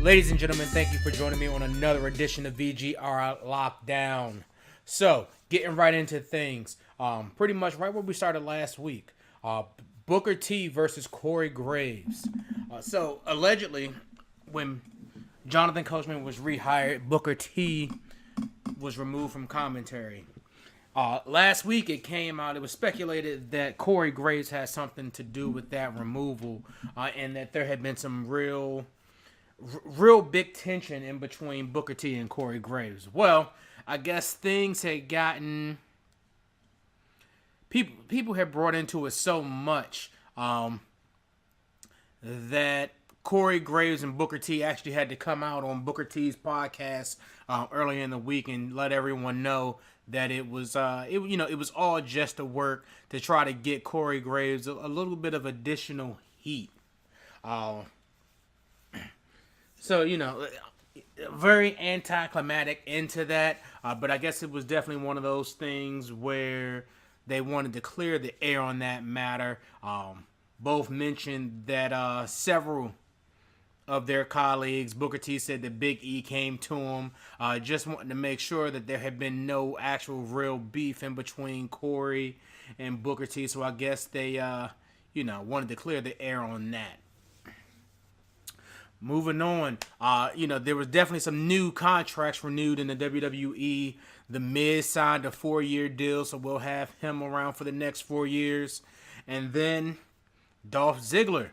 Ladies and gentlemen, thank you for joining me on another edition of VGR Lockdown. So, getting right into things, pretty much right where we started last week. Booker T versus Corey Graves. So, allegedly, when Jonathan Coachman was rehired, Booker T was removed from commentary. Last week it came out, it was speculated that Corey Graves had something to do with that removal, and that there had been some real big tension in between Booker T and Corey Graves. Well, I guess things had gotten... People had brought into it so much that Corey Graves and Booker T actually had to come out on Booker T's podcast early in the week and let everyone know that it was all just a work to try to get Corey Graves a little bit of additional heat. So, very anticlimactic into that, but I guess it was definitely one of those things where they wanted to clear the air on that matter. Both mentioned that several of their colleagues, Booker T said that Big E came to him, just wanting to make sure that there had been no actual real beef in between Corey and Booker T. So I guess they, wanted to clear the air on that. Moving on, there was definitely some new contracts renewed in the WWE. The Miz signed a 4-year deal, so we'll have him around for the next 4 years. And then Dolph Ziggler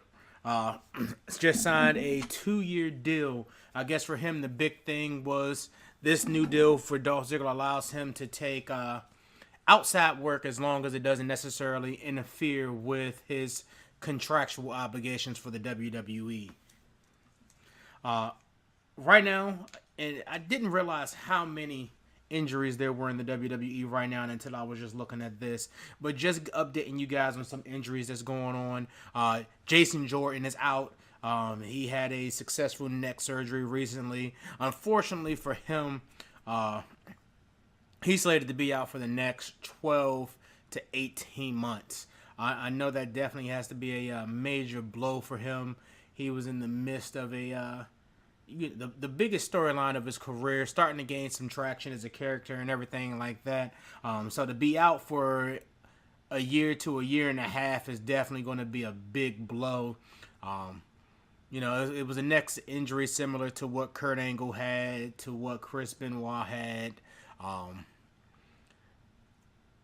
just signed a 2-year deal. I guess for him, the big thing was this new deal for Dolph Ziggler allows him to take outside work as long as it doesn't necessarily interfere with his contractual obligations for the WWE. Right now, and I didn't realize how many injuries there were in the WWE right now until I was just looking at this, but just updating you guys on some injuries that's going on. Jason Jordan is out. He had a successful neck surgery recently. Unfortunately for him, he's slated to be out for the next 12 to 18 months. I know that definitely has to be a major blow for him. He was in the midst of the biggest storyline of his career, starting to gain some traction as a character and everything like that. So to be out for a year to a year and a half is definitely going to be a big blow. It was a neck injury similar to what Kurt Angle had, to what Chris Benoit had.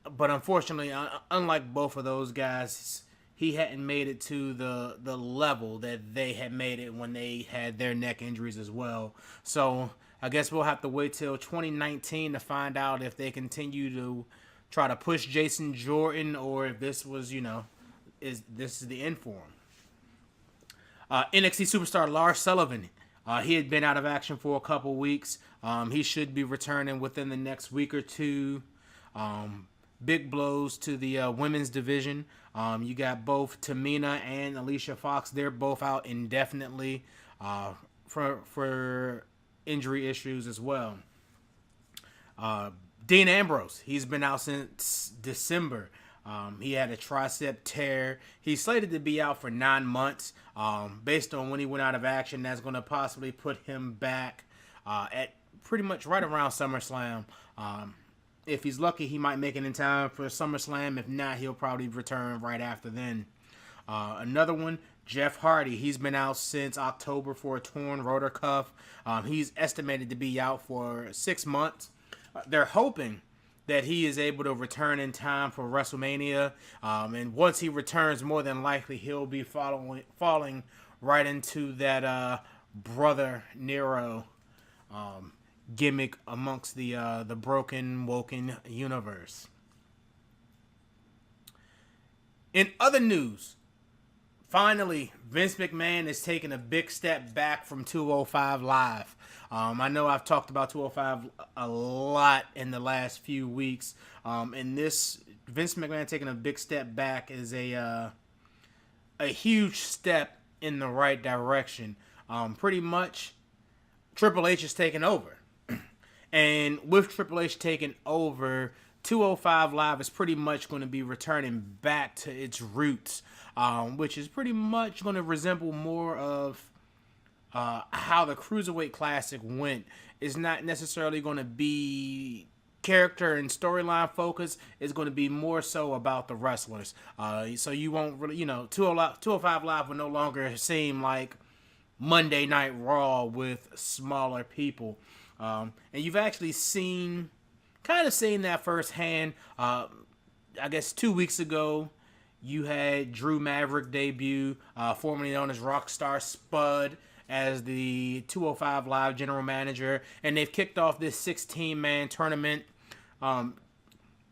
But unfortunately, unlike both of those guys, he hadn't made it to the level that they had made it when they had their neck injuries as well. So I guess we'll have to wait till 2019 to find out if they continue to try to push Jason Jordan or if this was, is the end for him. NXT superstar Lars Sullivan, he had been out of action for a couple weeks. He should be returning within the next week or two. Big blows to the women's division. You got both Tamina and Alicia Fox. They're both out indefinitely for injury issues as well. Dean Ambrose, he's been out since December. He had a tricep tear. He's slated to be out for 9 months. Based on when he went out of action, that's going to possibly put him back at pretty much right around SummerSlam. If he's lucky, he might make it in time for SummerSlam. If not, he'll probably return right after then. Another one, Jeff Hardy. He's been out since October for a torn rotor cuff. He's estimated to be out for 6 months. They're hoping that he is able to return in time for WrestleMania. And once he returns, more than likely, he'll be falling right into that Brother Nero gimmick amongst the broken, woken universe. In other news, finally, Vince McMahon is taking a big step back from 205 Live. I know I've talked about 205 a lot in the last few weeks. And this Vince McMahon taking a big step back is a huge step in the right direction. Pretty much, Triple H is taking over. And with Triple H taking over, 205 Live is pretty much going to be returning back to its roots, which is pretty much going to resemble more of how the Cruiserweight Classic went is not necessarily going to be character and storyline focus. Is going to be more so about the wrestlers. So you won't really, 205 Live will no longer seem like Monday Night Raw with smaller people. And you've actually kind of seen that firsthand. I guess 2 weeks ago, you had Drew Maverick debut, formerly known as Rockstar Spud, as the 205 Live general manager, and they've kicked off this 16-man tournament.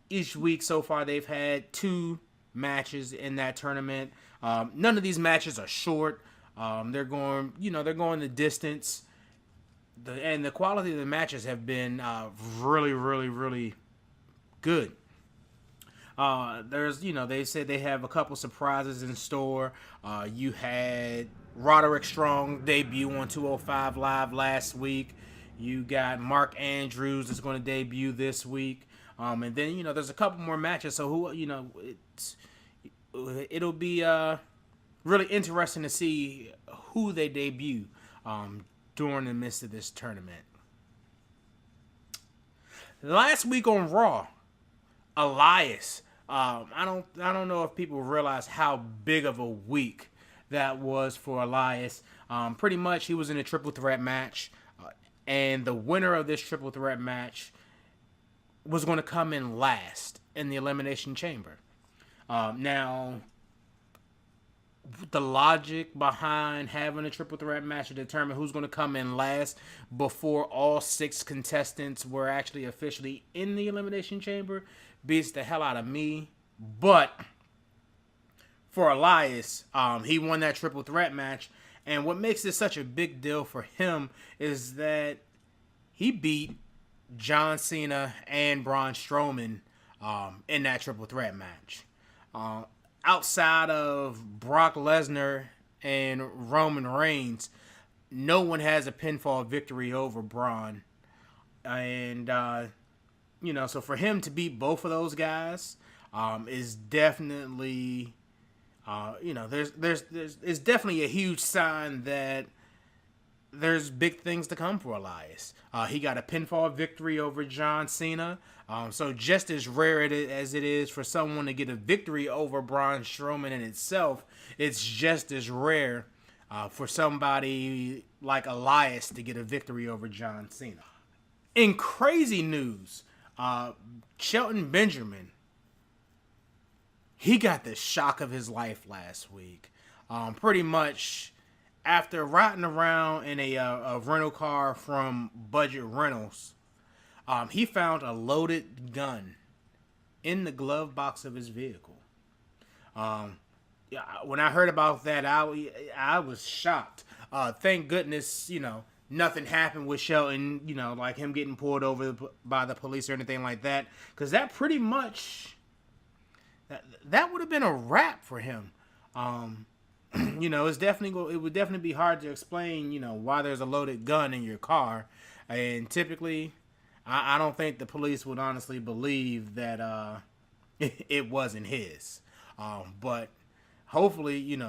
Each week so far, they've had 2 matches in that tournament. None of these matches are short. They're going the distance. And the quality of the matches have been really, really, really good. They said they have a couple surprises in store. You had Roderick Strong debut on 205 Live last week. You got Mark Andrews that's going to debut this week. And then, there's a couple more matches. So it'll be really interesting to see who they debut during the midst of this tournament. Last week on Raw, Elias. I don't know if people realize how big of a week that was for Elias. Pretty much, he was in a triple threat match, and the winner of this triple threat match was going to come in last in the Elimination Chamber. Now, the logic behind having a triple threat match to determine who's going to come in last before all 6 contestants were actually officially in the Elimination Chamber beats the hell out of me. But for Elias, he won that triple threat match, and what makes this such a big deal for him is that he beat John Cena and Braun Strowman in that triple threat match. Outside of Brock Lesnar and Roman Reigns, no one has a pinfall victory over Braun. And, so for him to beat both of those guys is definitely, it's definitely a huge sign that there's big things to come for Elias. He got a pinfall victory over John Cena. So just as rare as it is for someone to get a victory over Braun Strowman in itself, it's just as rare for somebody like Elias to get a victory over John Cena. In crazy news, Shelton Benjamin, he got the shock of his life last week. Pretty much after riding around in a rental car from Budget Rentals, he found a loaded gun in the glove box of his vehicle. When I heard about that, I was shocked. Thank goodness, nothing happened with Shelton, like him getting pulled over by the police or anything like that. Because that pretty much, that would have been a wrap for him. It would definitely be hard to explain, why there's a loaded gun in your car. And typically, I don't think the police would honestly believe that it wasn't his. But hopefully,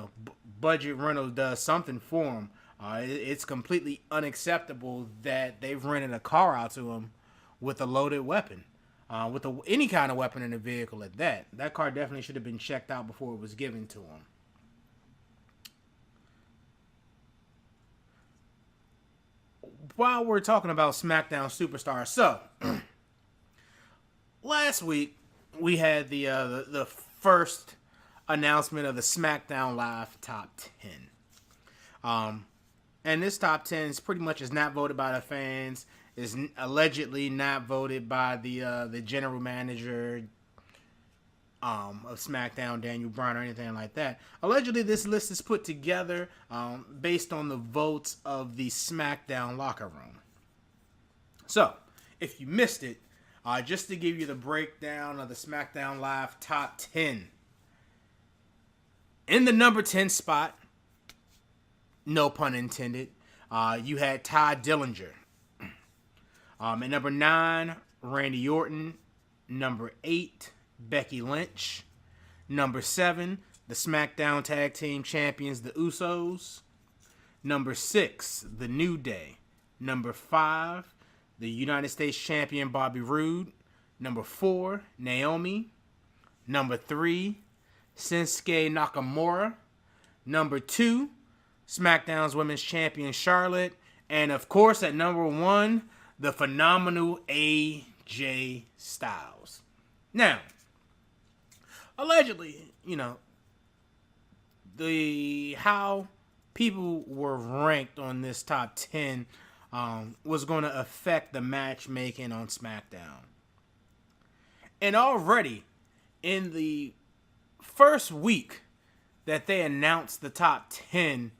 Budget Rentals does something for him. It's completely unacceptable that they've rented a car out to him with a loaded weapon. With any kind of weapon in the vehicle at that. That car definitely should have been checked out before it was given to him. While we're talking about SmackDown Superstars, so last week we had the first announcement of the SmackDown Live Top 10. And this Top 10 is pretty much not voted by the fans. Is allegedly not voted by the general manager of SmackDown, Daniel Bryan, or anything like that. Allegedly, this list is put together based on the votes of the SmackDown locker room. So, if you missed it, just to give you the breakdown of the SmackDown Live Top 10. In the number 10 spot, no pun intended, you had Ty Dillinger. At number 9, Randy Orton. Number 8, Becky Lynch. Number 7, the SmackDown Tag Team Champions, the Usos. Number 6, The New Day. Number 5, the United States Champion Bobby Roode. Number 4, Naomi. Number 3, Shinsuke Nakamura. Number 2, SmackDown's Women's Champion Charlotte. And of course, at number 1, the phenomenal AJ Styles. Now, allegedly, how people were ranked on this top 10 was going to affect the matchmaking on SmackDown. And already in the first week that they announced the top 10,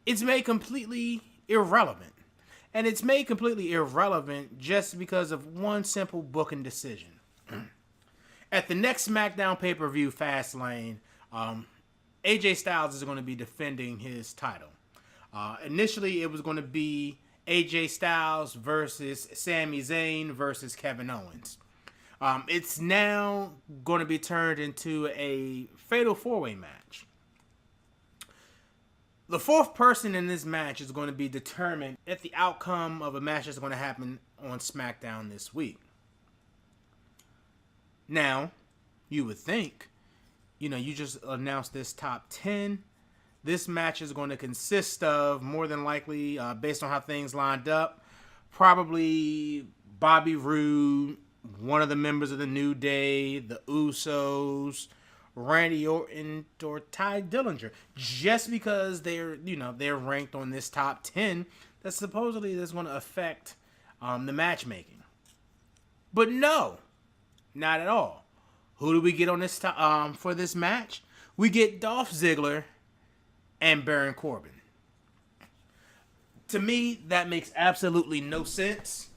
it's made completely irrelevant. And it's made completely irrelevant just because of one simple booking decision. At the next SmackDown pay-per-view, Fastlane, AJ Styles is going to be defending his title. Initially, it was going to be AJ Styles versus Sami Zayn versus Kevin Owens. It's now going to be turned into a fatal 4-way match. The fourth person in this match is going to be determined at the outcome of a match that's going to happen on SmackDown this week. Now, you would think, you just announced this top 10. This match is going to consist of, more than likely, based on how things lined up, probably Bobby Roode, one of the members of the New Day, the Usos, Randy Orton, or Ty Dillinger, just because they're ranked on this top 10 that supposedly is going to affect the matchmaking. But no, not at all. Who do we get on this for this match? We get Dolph Ziggler and Baron Corbin. To me, that makes absolutely no sense,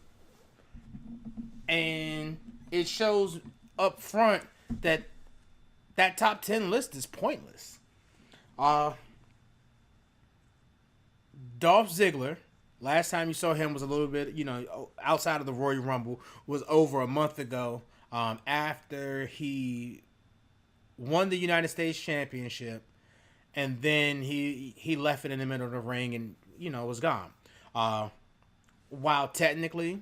and it shows up front that top 10 list is pointless. Dolph Ziggler, last time you saw him was a little bit, outside of the Royal Rumble, was over a month ago, after he won the United States Championship, and then he left it in the middle of the ring and, was gone. While technically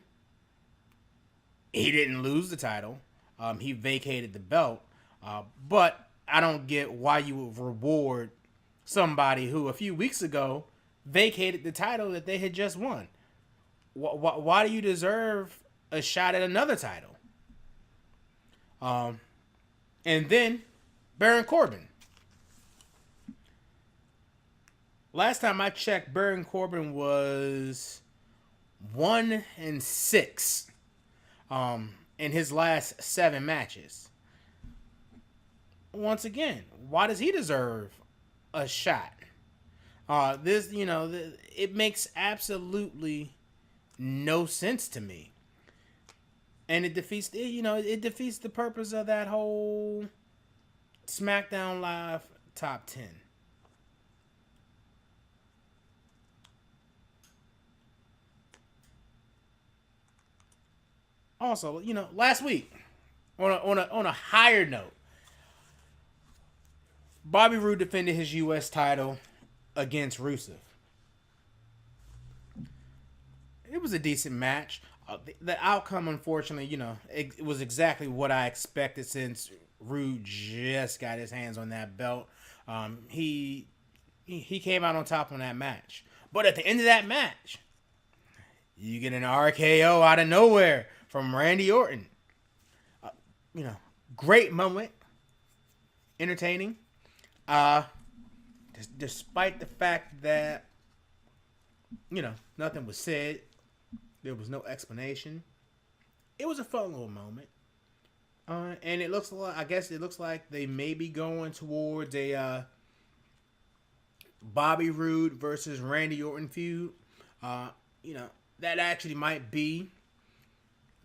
he didn't lose the title, he vacated the belt. But I don't get why you would reward somebody who a few weeks ago vacated the title that they had just won. Why do you deserve a shot at another title? And then Baron Corbin. Last time I checked, Baron Corbin was 1-6 in his last 7 matches. Once again, why does he deserve a shot? It makes absolutely no sense to me, and it defeats the purpose of that whole SmackDown Live top 10. Also, last week, on a higher note, Bobby Roode defended his U.S. title against Rusev. It was a decent match. The outcome, unfortunately, it was exactly what I expected since Roode just got his hands on that belt. He came out on top on that match. But at the end of that match, you get an RKO out of nowhere from Randy Orton. Great moment. Entertaining. Despite the fact that, nothing was said, there was no explanation. It was a fun little moment. And it looks like they may be going towards a Bobby Roode versus Randy Orton feud. That actually might be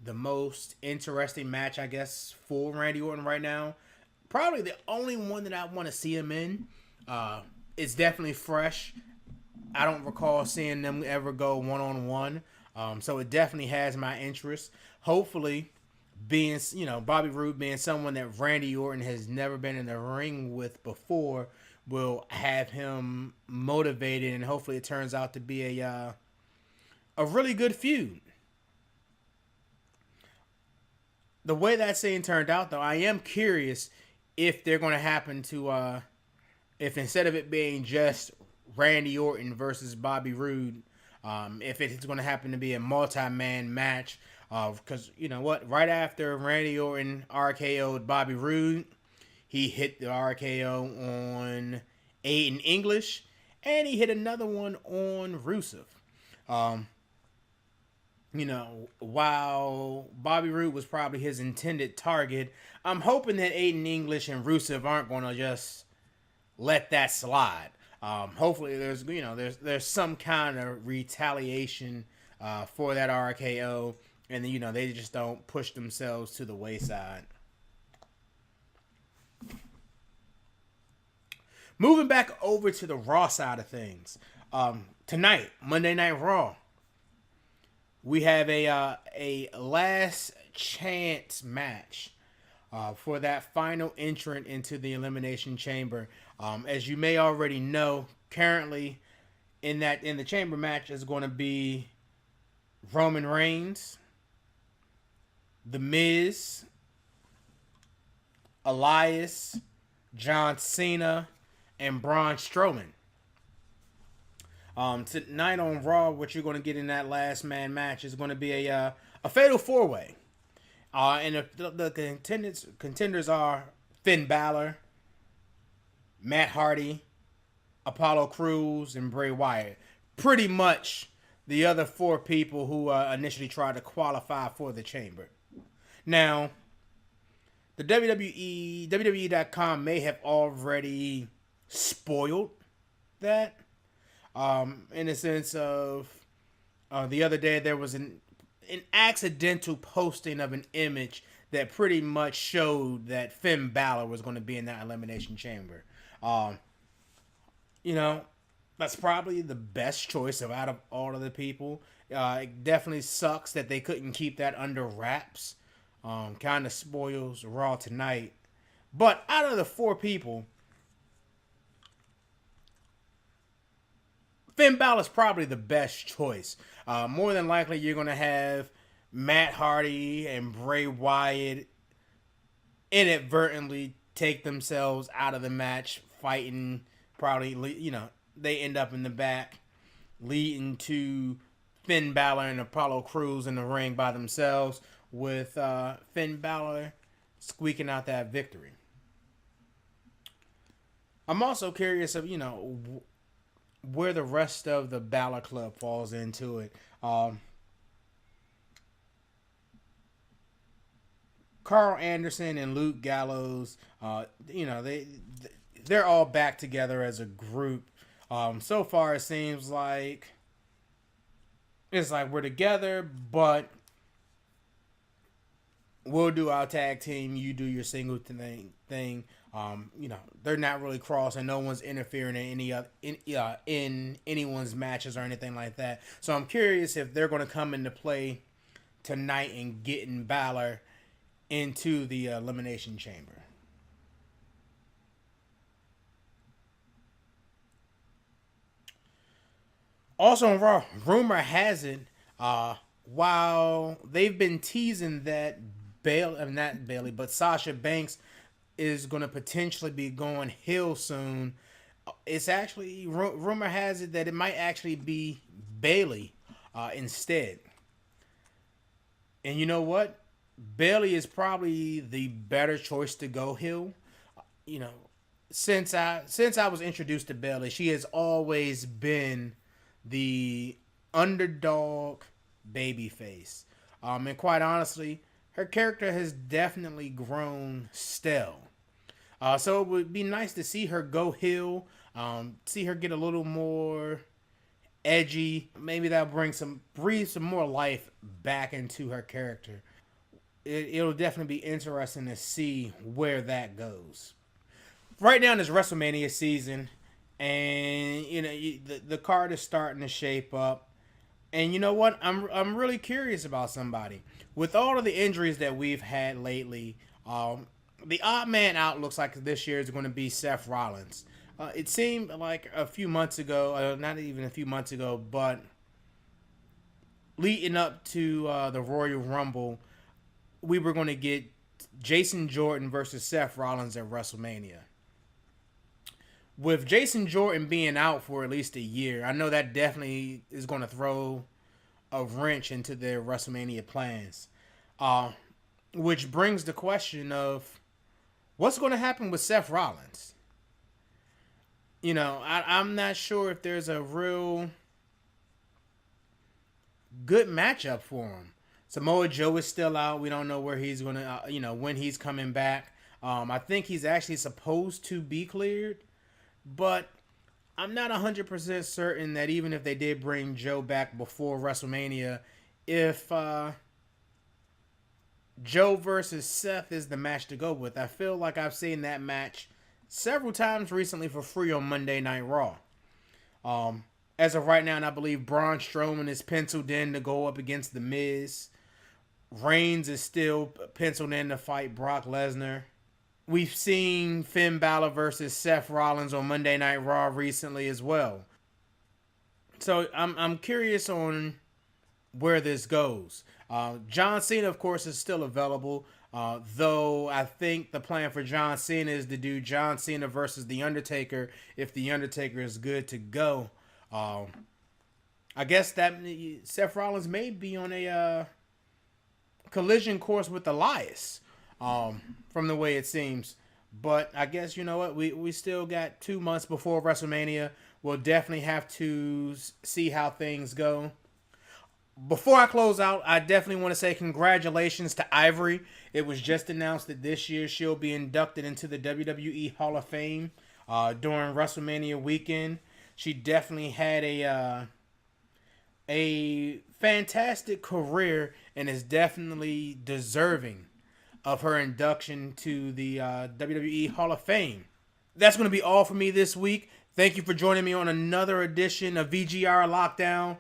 the most interesting match, I guess, for Randy Orton right now. Probably the only one that I want to see him in. It's definitely fresh. I don't recall seeing them ever go one-on-one. So it definitely has my interest. Hopefully, Bobby Roode being someone that Randy Orton has never been in the ring with before, will have him motivated, and hopefully it turns out to be a really good feud. The way that scene turned out, though, I am curious if they're going to happen to, if instead of it being just Randy Orton versus Bobby Roode, if it's going to happen to be a multi-man match. Because, you know what, right after Randy Orton RKO'd Bobby Roode, he hit the RKO on Aiden English, and he hit another one on Rusev. You know, while Bobby Roode was probably his intended target, I'm hoping that Aiden English and Rusev aren't going to just let that slide. Hopefully there's some kind of retaliation for that RKO, and they just don't push themselves to the wayside. Moving back over to the Raw side of things, tonight, Monday Night Raw, we have a last chance match for that final entrant into the Elimination Chamber. As you may already know, currently in the chamber match is going to be Roman Reigns, The Miz, Elias, John Cena, and Braun Strowman. Tonight on Raw, what you're going to get in that last man match is going to be a fatal 4-way. And the contenders are Finn Balor, Matt Hardy, Apollo Crews, and Bray Wyatt. Pretty much the other 4 people who initially tried to qualify for the chamber. Now, the WWE.com may have already spoiled that. In the sense of the other day there was an accidental posting of an image that pretty much showed that Finn Balor was going to be in that Elimination Chamber. That's probably the best choice out of all of the people. It definitely sucks that they couldn't keep that under wraps. Kind of spoils Raw tonight. But out of the 4 people, Finn Balor's probably the best choice. More than likely, you're going to have Matt Hardy and Bray Wyatt inadvertently take themselves out of the match, fighting. Probably, they end up in the back, leading to Finn Balor and Apollo Crews in the ring by themselves, with Finn Balor squeaking out that victory. I'm also curious of, where the rest of the Balor Club falls into it. Carl Anderson and Luke Gallows, they're all back together as a group. So far, it seems like we're together, but we'll do our tag team. You do your single thing. They're not really crossing. No one's interfering in anyone's matches or anything like that. So I'm curious if they're going to come into play tonight and getting Balor into the Elimination Chamber. Also on Raw, rumor has it, while they've been teasing that Sasha Banks is going to potentially be going heel soon, it's actually, rumor has it that it might actually be Bayley instead. And you know what? Bayley is probably the better choice to go heel. Since I was introduced to Bayley, she has always been the underdog babyface. And quite honestly, her character has definitely grown stale. So it would be nice to see her go heel, see her get a little more edgy. Maybe that'll breathe some more life back into her character. It'll definitely be interesting to see where that goes. Right now, it's WrestleMania season, and the card is starting to shape up. And you know what? I'm really curious about somebody. With all of the injuries that we've had lately, the odd man out looks like this year is going to be Seth Rollins. It seemed like a few months ago, not even a few months ago, but leading up to the Royal Rumble, we were going to get Jason Jordan versus Seth Rollins at WrestleMania. With Jason Jordan being out for at least a year, I know that definitely is going to throw a wrench into their WrestleMania plans. Which brings the question of what's going to happen with Seth Rollins? You know, I'm not sure if there's a real good matchup for him. Samoa Joe is still out. We don't know where he's going to, when he's coming back. I think he's actually supposed to be cleared. But I'm not 100% certain that even if they did bring Joe back before WrestleMania, if Joe versus Seth is the match to go with. I feel like I've seen that match several times recently for free on Monday Night Raw. As of right now, and I believe Braun Strowman is penciled in to go up against The Miz. Reigns is still penciled in to fight Brock Lesnar. We've seen Finn Balor versus Seth Rollins on Monday Night Raw recently as well. So I'm curious on where this goes. John Cena, of course, is still available. Though I think the plan for John Cena is to do John Cena versus The Undertaker if The Undertaker is good to go. I guess that Seth Rollins may be on a collision course with Elias. From the way it seems. But I guess, you know what, we still got 2 months before WrestleMania. We'll definitely have to see how things go. Before I close out, I definitely want to say congratulations to Ivory. It was just announced that this year she'll be inducted into the WWE Hall of Fame during WrestleMania weekend. She definitely had a fantastic career and is definitely deserving of her induction to the WWE Hall of Fame. That's going to be all for me this week. Thank you for joining me on another edition of VGR Lockdown.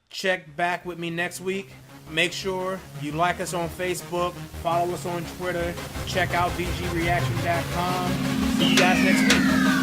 Check back with me next week. Make sure you like us on Facebook, follow us on Twitter, check out VGReaction.com. See you guys next week.